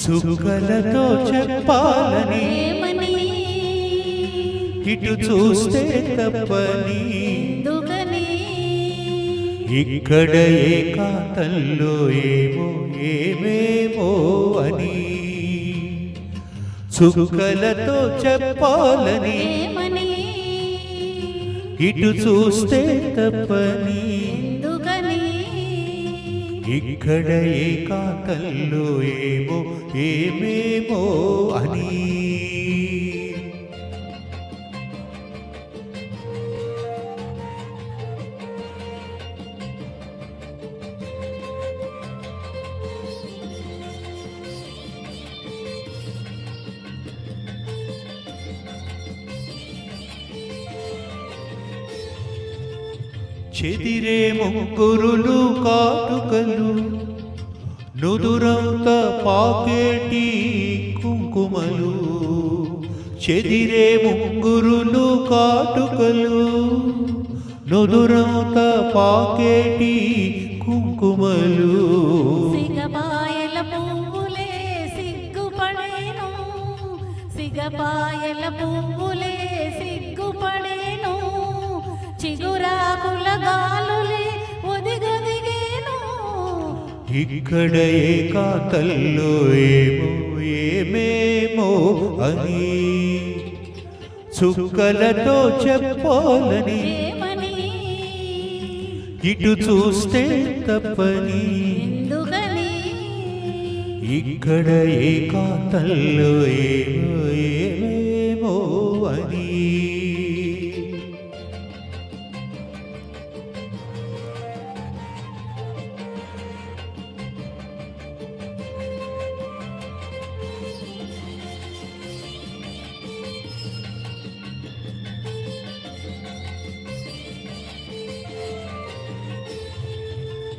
చుక్కలతో చెప్పాలని ఇటు చూస్తే తప్పని ఇక్కడ ఏకాంతంలో ఏమో ఏమేమో అని చుక్కలతో చెప్పాలని ఇటు చూస్తే తప్పని ఇక్కడ ఏకాంతంలో ఏమో ఏమేమో అని చెదిరే ముగ్గురులు కాటుకలు నుదురంత పాకేటి కుంకుమలు చెదిరే ముగ్గురులు కాటుకలు నుదురంత పాకేటి కుంకుమలు సిగపాయల పువ్వులే సిగ్గుపడేను సిగపాయల పువ్వులే సిగ్గుపడేను చిగురాకుల గాలులే ఒదిగదిగేను ఇక్కడ ఏకాంతంలో ఏమో ఏమేమో అని చుక్కలతో చెప్పాలని ఇటు చూస్తే తప్పని ఇక్కడ ఏకాంతంలో ఏమో ఏమేమో అని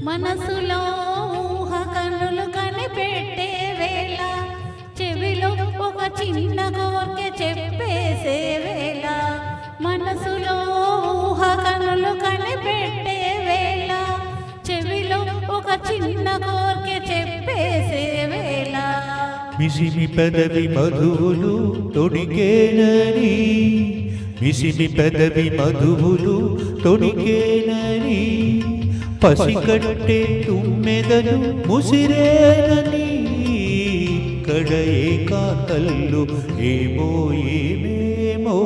మనసులో ఊహ కన్నులు కనిపెట్టే వేళ చెవిలో ఒక చిన్న కోరిక చెప్పేసే వేళ మనసులో ఊహ కన్నులు కనిపెట్టే వేళ చెవిలో ఒక చిన్న కోరిక చెప్పేసే వేళ మిసిమి పెదవి మధువులు తొడికేనని మిసిమి పెదవి మధువులు తొడికేనని పసికట్టే తుమ్మెదలు ముసిరేనని ఇక్కడ ఏకాంతంలో ఏమో ఏమేమో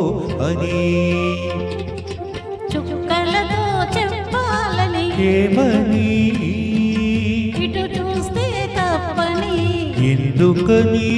అని చుక్కలతో చెప్పాలని ఏమని ఇటు చూస్తే తప్పని ఎందుకని